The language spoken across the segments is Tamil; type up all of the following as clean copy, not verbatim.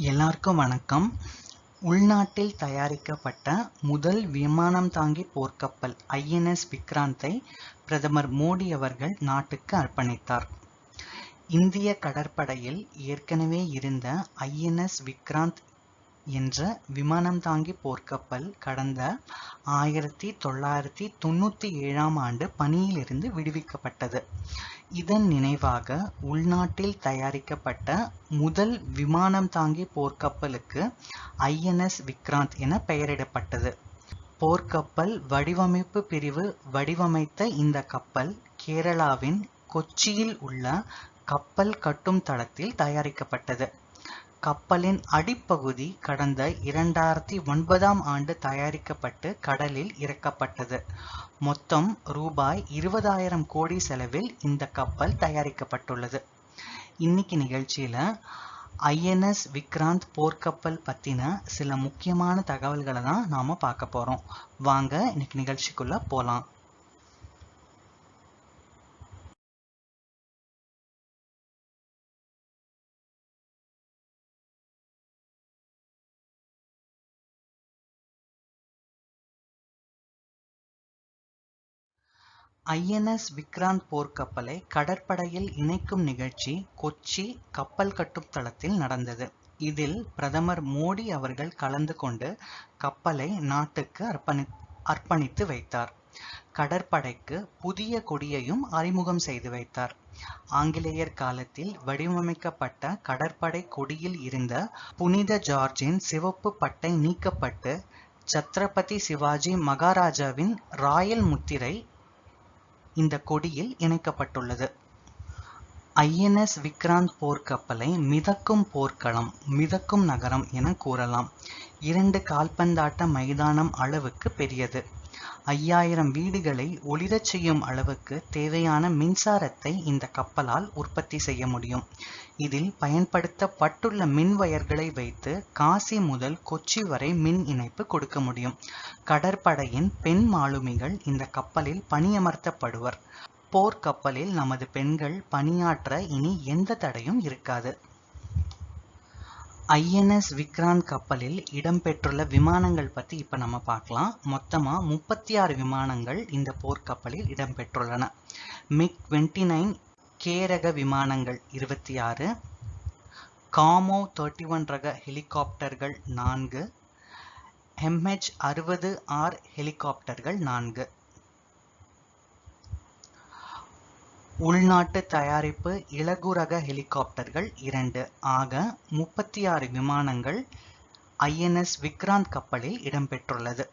எல்லாருக்கும் வணக்கம். உள்நாட்டில் தயாரிக்கப்பட்ட முதல் விமானம் தாங்கி போர்க்கப்பல் ஐஎன்எஸ் விக்ராந்தை பிரதமர் மோடி அவர்கள் நாட்டுக்கு அர்ப்பணித்தார். இந்திய கடற்படையில் ஏற்கனவே இருந்த ஐஎன்எஸ் விக்ராந்த் என்ற விமானம் தாங்கி போர்க்கப்பல் கடந்த 1997ஆம் ஆண்டு பணியிலிருந்து விடுவிக்கப்பட்டது. இதன் நினைவாக உள்நாட்டில் தயாரிக்கப்பட்ட முதல் விமானம் தாங்கி போர்க்கப்பலுக்கு ஐஎன்எஸ் விக்ராந்த் என பெயரிடப்பட்டது. போர்க்கப்பல் வடிவமைப்பு பிரிவு வடிவமைத்த இந்த கப்பல் கேரளாவின் கொச்சியில் உள்ள கப்பல் கட்டும் தளத்தில் தயாரிக்கப்பட்டது. கப்பலின் அடிப்பகுதி கடந்த 2009ஆம் ஆண்டு தயாரிக்கப்பட்டு கடலில் இறக்கப்பட்டது. மொத்தம் ரூபாய் 20,000 கோடி செலவில் இந்த கப்பல் தயாரிக்கப்பட்டுள்ளது. இன்னைக்கு நிகழ்ச்சியில ஐஎன்எஸ் விக்ராந்த் போர்க்கப்பல் பத்தின சில முக்கியமான தகவல்களை தான் நாம பார்க்க போறோம். வாங்க இன்னைக்கு நிகழ்ச்சிக்குள்ள போலாம். ஐஎன்எஸ் விக்ராந்த் போர்க்கப்பலை கடற்படையில் இணைக்கும் நிகழ்ச்சி கொச்சி கப்பல் கட்டும் தளத்தில் நடந்தது. இதில் பிரதமர் மோடி அவர்கள் கலந்து கொண்டு கப்பலை நாட்டுக்கு அர்ப்பணித்து வைத்தார். கடற்படைக்கு புதிய கொடியையும் அறிமுகம் செய்து வைத்தார். ஆங்கிலேயர் காலத்தில் வடிவமைக்கப்பட்ட கடற்படை கொடியில் இருந்த புனித ஜார்ஜின் சிவப்பு பட்டை நீக்கப்பட்டு சத்ரபதி சிவாஜி மகாராஜாவின் ராயல் முத்திரை இந்த கொடியில் இணைக்கப்பட்டுள்ளது. ஐஎன்எஸ் விக்ராந்த் போர்க்கப்பலை மிதக்கும் போர்க்களம், மிதக்கும் நகரம் என கூறலாம். 2 கால்பந்தாட்ட மைதானம் அளவுக்கு பெரியது. 5000 வீடுகளை ஒளிரச் செய்யும் அளவுக்கு தேவையான மின்சாரத்தை இந்த கப்பலால் உற்பத்தி செய்ய முடியும். இதில் பயன்படுத்தப்பட்டுள்ள மின் வயர்களை வைத்து காசி முதல் கொச்சி வரை மின் இணைப்பு கொடுக்க முடியும். கடற்படையின் பெண் மாலுமிகள் இந்த கப்பலில் பணியமர்த்தப்படுவர். போர்க்கப்பலில் நமது பெண்கள் பணியாற்ற இனி எந்த தடையும் இருக்காது. ஐஎன்எஸ் விக்ராந்த் கப்பலில் இடம்பெற்றுள்ள விமானங்கள் பத்தி இப்ப நம்ம பார்க்கலாம். மொத்தமா 36 விமானங்கள் இந்த போர்க்கப்பலில் இடம்பெற்றுள்ளன. MiG-29 கே ரக விமானங்கள் 26, காமோ 31 ரக ஹெலிகாப்டர்கள் 4, MH-60R ஹெலிகாப்டர்கள் 4. உள்நாட்டு தயாரிப்பு இலகு ரக ஹெலிகாப்டர்கள் 2 ஆக 36 விமானங்கள் ஐஎன்எஸ் விக்ராந்த் கப்பலில் இடம்பெற்றுள்ளது.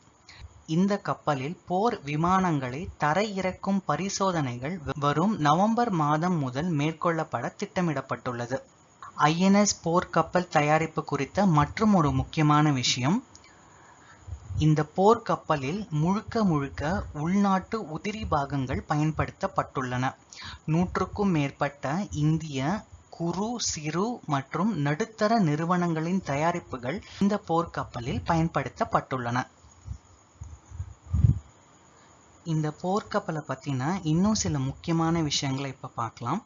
இந்த கப்பலில் போர் விமானங்களை தரையிறக்கும் பரிசோதனைகள் வரும் நவம்பர் மாதம் முதல் மேற்கொள்ளப்பட திட்டமிடப்பட்டுள்ளது. ஐஎன்எஸ் போர்க்கப்பல் தயாரிப்பு குறித்த மற்றும் ஒரு முக்கியமான விஷயம், இந்த போர்க்கப்பலில் முழுக்க உள்நாட்டு உதிரி பாகங்கள் பயன்படுத்தப்பட்டுள்ளன. 100க்கும் மேற்பட்ட இந்திய குறு, சிறு மற்றும் நடுத்தர நிறுவனங்களின் தயாரிப்புகள் இந்த போர்க்கப்பலில் பயன்படுத்தப்பட்டுள்ளன. இந்த போர்க்கப்பலை பத்தின இன்னும் சில முக்கியமான விஷயங்களை இப்ப பார்க்கலாம்.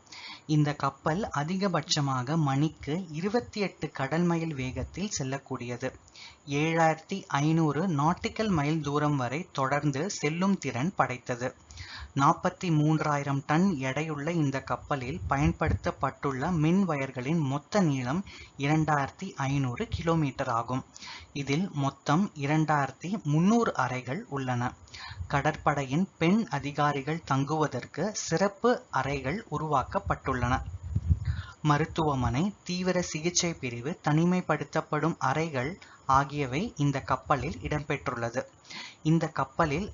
இந்த கப்பல் அதிகபட்சமாக மணிக்கு 28 கடல் மைல் வேகத்தில் செல்லக்கூடியது. 7500 நாட்டிக்கல் மைல் தூரம் வரை தொடர்ந்து செல்லும் திறன் படைத்தது. 43,000 டன் எடையுள்ள இந்த கப்பலில் பயன்படுத்தப்பட்டுள்ள மின் வயர்களின் மொத்த நீளம் 2500 கிலோமீட்டர் ஆகும். இதில் மொத்தம் 2300 அறைகள் உள்ளன. கடற்படையின் பெண் அதிகாரிகள் தங்குவதற்கு சிறப்பு அறைகள் உருவாக்கப்பட்டுள்ளன. மருத்துவமனை, தீவிர சிகிச்சை பிரிவு, தனிமைப்படுத்தப்படும் அறைகள் ஆகியவை இந்த கப்பலில் இடம்பெற்றுள்ளது. இந்த கப்பலில்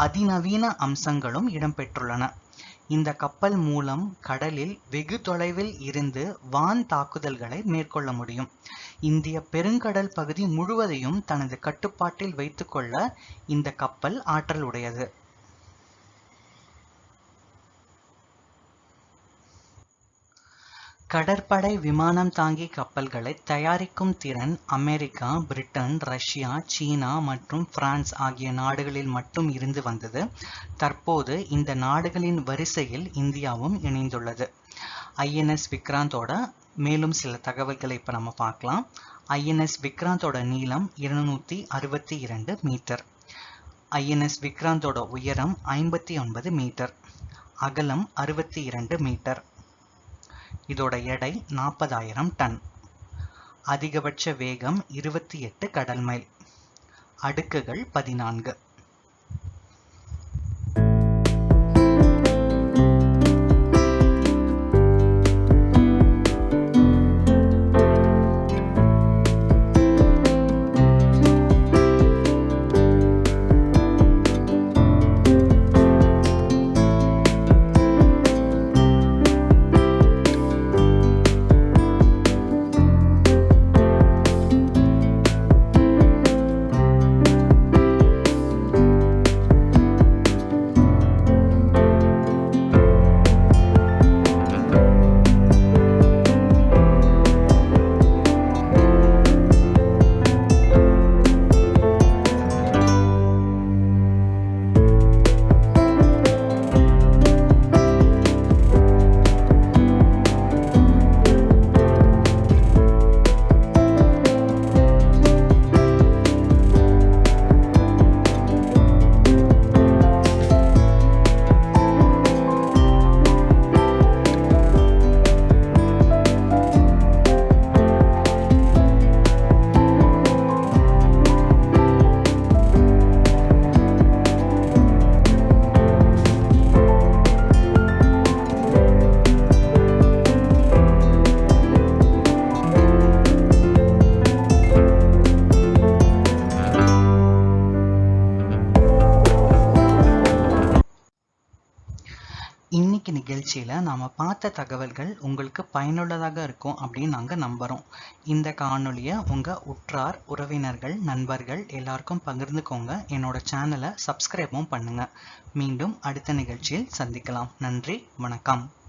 அதிநவீன அம்சங்களும் இடம்பெற்றுள்ளன. இந்த கப்பல் மூலம் கடலில் வெகு தொலைவில் இருந்து வான் தாக்குதல்களை மேற்கொள்ள முடியும். இந்திய பெருங்கடல் பகுதி முழுவதையும் தனது கட்டுப்பாட்டில் வைத்துக்கொள்ள இந்த கப்பல் ஆற்றல் உடையது. கடற்படை விமானம் தாங்கி கப்பல்களை தயாரிக்கும் திறன் அமெரிக்கா, பிரிட்டன், ரஷ்யா, சீனா மற்றும் பிரான்ஸ் ஆகிய நாடுகளில் மட்டும் இருந்து வந்தது. தற்போது இந்த நாடுகளின் வரிசையில் இந்தியாவும் இணைந்துள்ளது. ஐஎன்எஸ் விக்ராந்தோட மேலும் சில தகவல்களை இப்போ நம்ம பார்க்கலாம். ஐஎன்எஸ் விக்ராந்தோட நீளம் 262 மீட்டர். ஐஎன்எஸ் விக்ராந்தோட உயரம் 59 மீட்டர். அகலம் 62 மீட்டர். இதோட எடை 40,000 டன். அதிகபட்ச வேகம் 28 கடல் மைல். அடுக்குகள் 14. இன்னைக்கு நிகழ்ச்சியில நாம பார்த்த தகவல்கள் உங்களுக்கு பயனுள்ளதாக இருக்கும் அப்படின்னு நாங்க நம்புறோம். இந்த காணொளியை உங்க உற்றார், உறவினர்கள், நண்பர்கள் எல்லாருக்கும் பகிர்ந்துக்கோங்க. என்னோட சேனலை சப்ஸ்கிரைபும் பண்ணுங்க. மீண்டும் அடுத்த நிகழ்ச்சியில் சந்திக்கலாம். நன்றி, வணக்கம்.